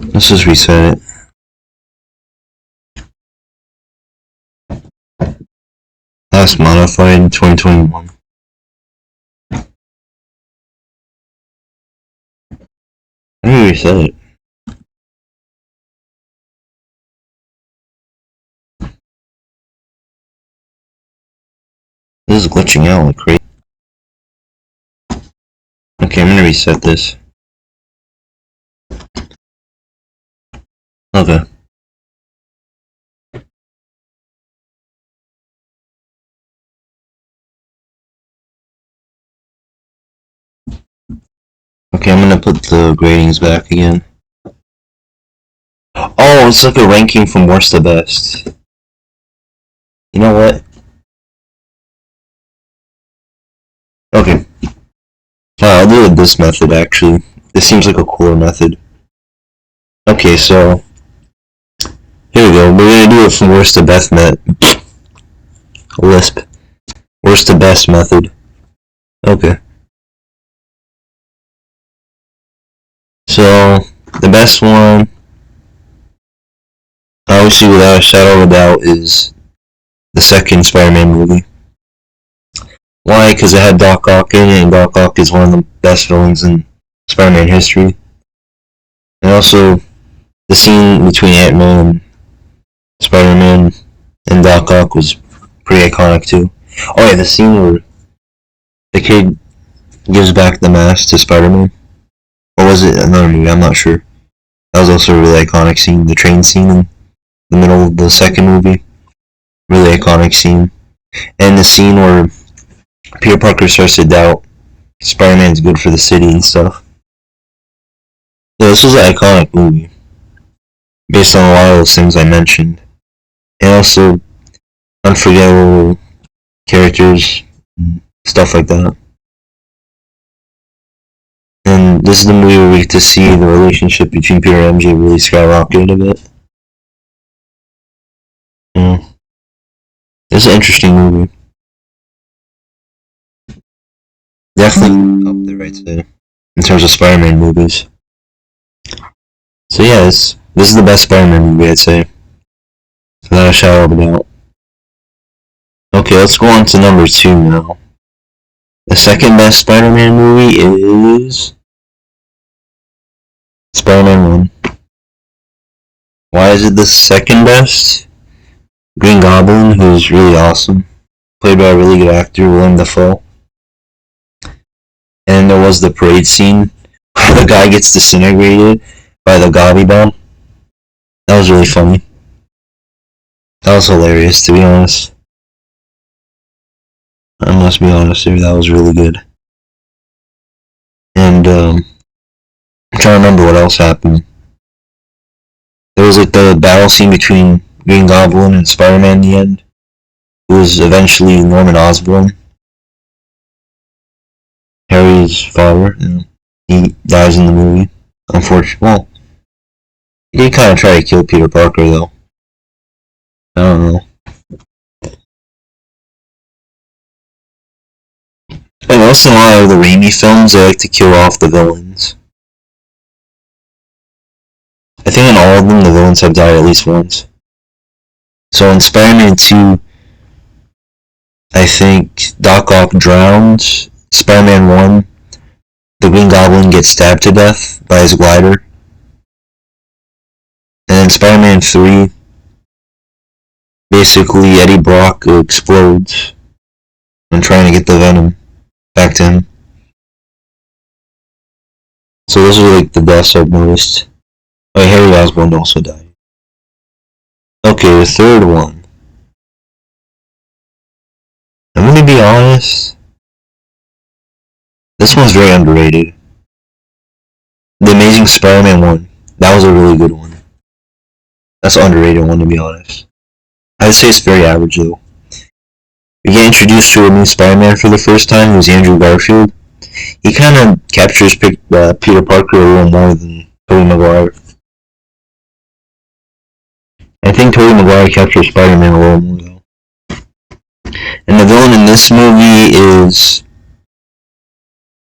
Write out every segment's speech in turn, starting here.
Let's just reset it. Last modified 2021. How do you reset it? This is glitching out like crazy. Okay, I'm gonna reset this. Okay. Okay, I'm gonna put the gradings back again. Oh, it's like a ranking from worst to best. You know what? Okay. I'll do it this method actually. This seems like a cooler method. Okay, so here we go. We're gonna do it from worst to best lisp. Worst to best method. Okay. So the best one, obviously without a shadow of a doubt, is the second Spider-Man movie. Why? Because it had Doc Ock in it, and Doc Ock is one of the best villains in Spider-Man history. And also, the scene between Ant-Man and Spider-Man and Doc Ock was pretty iconic too. Oh yeah, the scene where the kid gives back the mask to Spider-Man. Or was it another movie? I'm not sure. That was also a really iconic scene. The train scene in the middle of the second movie. Really iconic scene. And the scene where Peter Parker starts to doubt Spider-Man's good for the city and stuff. Yeah, this was an iconic movie. Based on a lot of those things I mentioned. And also unforgettable characters, stuff like that. And this is the movie where we get to see the relationship between Peter and MJ really skyrocket a bit. Yeah. It's an interesting movie. Definitely up there, I'd say, in terms of Spider-Man movies. So yeah, this is the best Spider-Man movie, I'd say. Without a shadow of a doubt. Okay, let's go on to number 2 now. The second best Spider-Man movie is Spider-Man 1. Why is it the second best? Green Goblin, who's really awesome, played by a really good actor, Willem Dafoe. And there was the parade scene where the guy gets disintegrated by the Gobby bomb. That was really funny. That was hilarious, to be honest. I must be honest here, that was really good. And I'm trying to remember what else happened. There was like the battle scene between Green Goblin and Spider-Man in the end. It was eventually Norman Osborn, Harry's father. He dies in the movie. Unfortunately, well, he did kind of try to kill Peter Parker though. I don't know. And also in a lot of the Raimi films, they like to kill off the villains. I think in all of them, the villains have died at least once. So in Spider-Man 2, I think Doc Ock drowns. Spider-Man 1, the Green Goblin gets stabbed to death by his glider. And then Spider-Man 3, basically Eddie Brock explodes when trying to get the Venom back to him. So those are like the deaths I've noticed. Oh, Harry Osborn also died. Okay, the third one. I'm gonna be honest. This one's very underrated. The Amazing Spider-Man 1. That was a really good one. That's an underrated one, to be honest. I'd say it's very average, though. We get introduced to a new Spider-Man for the first time, who's Andrew Garfield. He kind of captures Peter Parker a little more than Tobey Maguire. I think Tobey Maguire captures Spider-Man a little more, though. And the villain in this movie is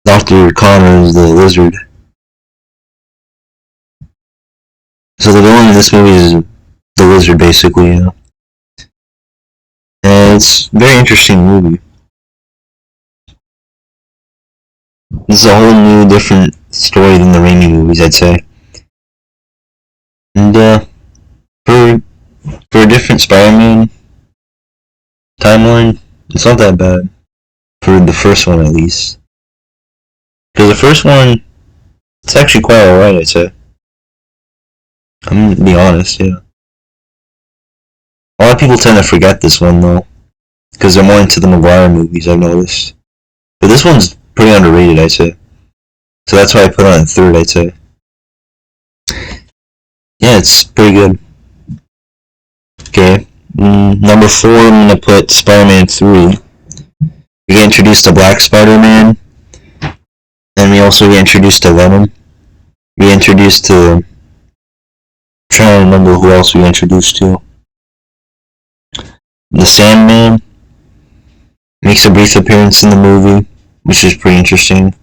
Dr. Connors, the lizard. So the villain in this movie is the Lizard, basically. Yeah. And it's a very interesting movie. This is a whole new, different story than the Raimi movies, I'd say. And for for a different Spider-Man timeline, it's not that bad for the first one at least. Because the first one, it's actually quite alright, I'd say. I'm gonna be honest, yeah. A lot of people tend to forget this one though, because they're more into the Maguire movies. I've noticed, but this one's pretty underrated, I'd say. So that's why I put it on third, I'd say. Yeah, it's pretty good. Okay, number four, I'm gonna put Spider-Man 3. We get introduced to Black Spider-Man, and we also get introduced to Venom. We get introduced to. I'm trying to remember who else we introduced to. The Sandman makes a brief appearance in the movie, which is pretty interesting.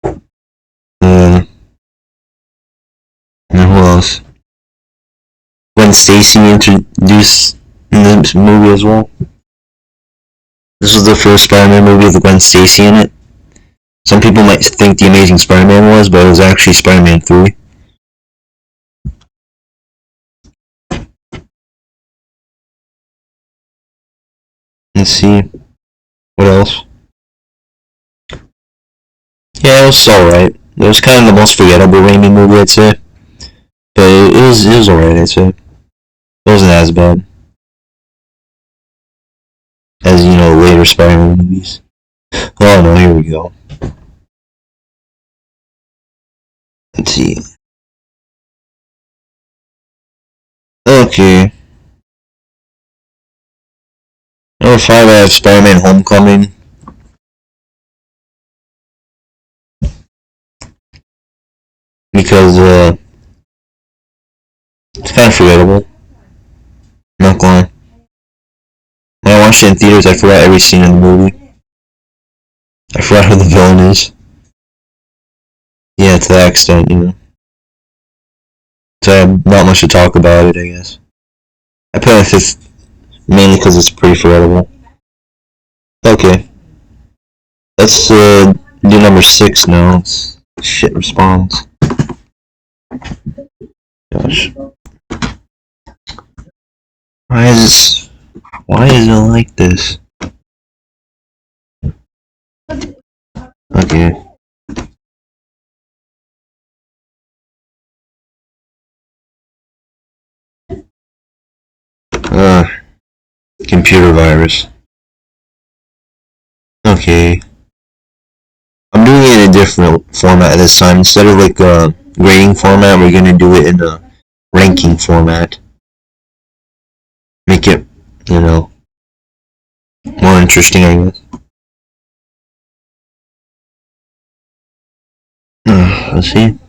And who else? Gwen Stacy introduced in the movie as well. This was the first Spider-Man movie with Gwen Stacy in it. Some people might think The Amazing Spider-Man was, but it was actually Spider-Man 3. Let's see. What else? Yeah, it was alright. It was kind of the most forgettable Raimi movie, I'd say. But it was alright, I'd say. It wasn't as bad as, later Spider-Man movies. Oh no, here we go. Let's see. Okay. Number 5, I have Spider-Man Homecoming. Because, it's kind of forgettable. Not gonna lie. When I watched it in theaters, I forgot every scene in the movie. I forgot who the villain is. Yeah, to that extent. So I have not much to talk about it, I guess. I put it in fifth mainly because it's pretty forgettable. Okay. Let's do number 6 now. Shit responds. Gosh. Why is it like this? Okay. Computer virus. Okay. I'm doing it in a different format this time. Instead of like a grading format, we're gonna do it in a ranking format. Make it, more interesting, I guess. Let's see.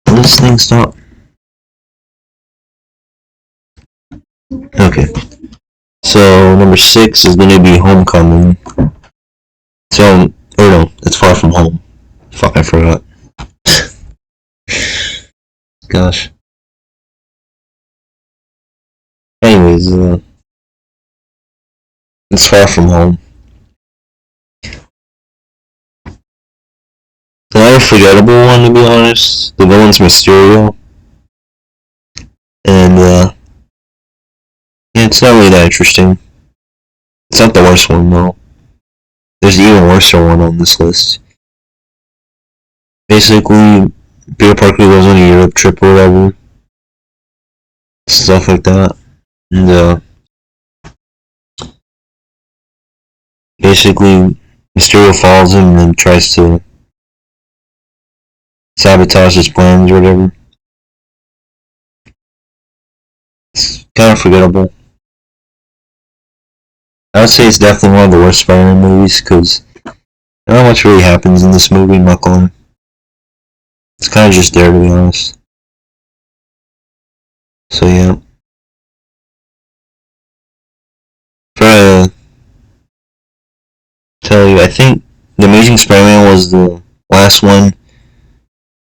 Will this thing stop? Okay. So number 6 is gonna be Homecoming. So, or no, it's Far From Home. Fuck, I forgot. Gosh. Anyways, it's Far From Home. Another forgettable one, to be honest. The villain's Mysterio. And, yeah, it's not really that interesting. It's not the worst one, though. There's an even worse one on this list. Basically, Peter Parker goes on a Europe trip or whatever. Stuff like that. And, basically, Mysterio follows him and then tries to sabotage his plans or whatever. It's kind of forgettable. I would say it's definitely one of the worst Spider-Man movies because not much really happens in this movie, not going. It's kind of just there, to be honest. So yeah. tell you, I think The Amazing Spider-Man was the last one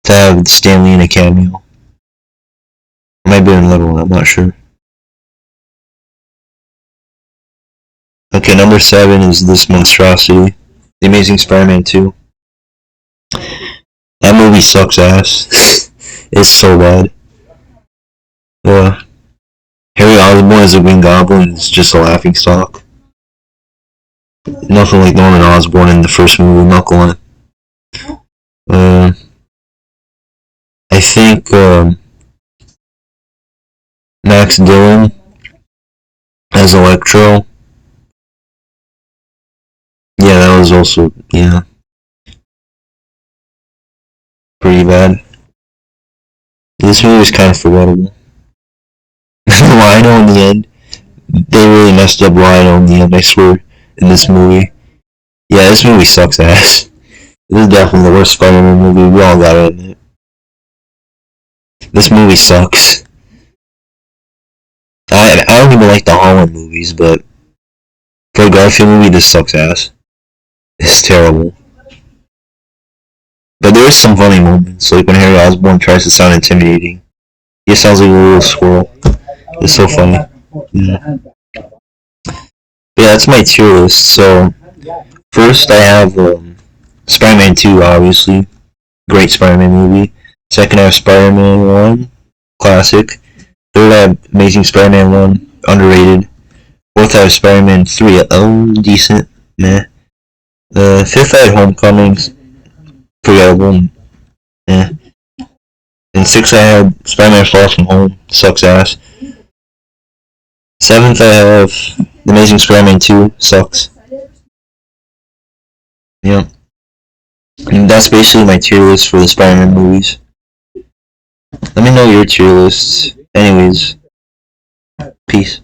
to have Stan Lee in a cameo. It might be another one, I'm not sure. Okay, number 7 is this monstrosity, The Amazing Spider-Man 2. That movie sucks ass. It's so bad. Uh, Harry Osborn as a Green Goblin is just a laughing stock. Nothing like Norman Osborn in the first movie, not going. I think Max Dillon as Electro. Yeah, that was also pretty bad. This movie is kind of forgettable. Rhino in the end, they really messed up Rhino in the end. I swear, in this movie. Yeah, this movie sucks ass. This is definitely the worst Spider-Man movie. We all gotta admit. This movie sucks. I don't even like the Holland movies, but for a Garfield movie, this sucks ass. It's terrible. But there is some funny moments, like when Harry Osborn tries to sound intimidating. He sounds like a little squirrel. It's so funny. Yeah, yeah, that's my tier list. So first I have Spider-Man 2, obviously, great Spider-Man movie. Second I have Spider-Man 1, classic. Third I have Amazing Spider-Man 1, underrated. Fourth I have Spider-Man 3, oh, decent, meh. Fifth I had Homecomings, forgettable, eh. And sixth I had Spider-Man Far From Home, sucks ass. Seventh I have The Amazing Spider-Man 2, sucks. Yeah. And that's basically my tier list for the Spider-Man movies. Let me know your tier lists. Anyways, peace.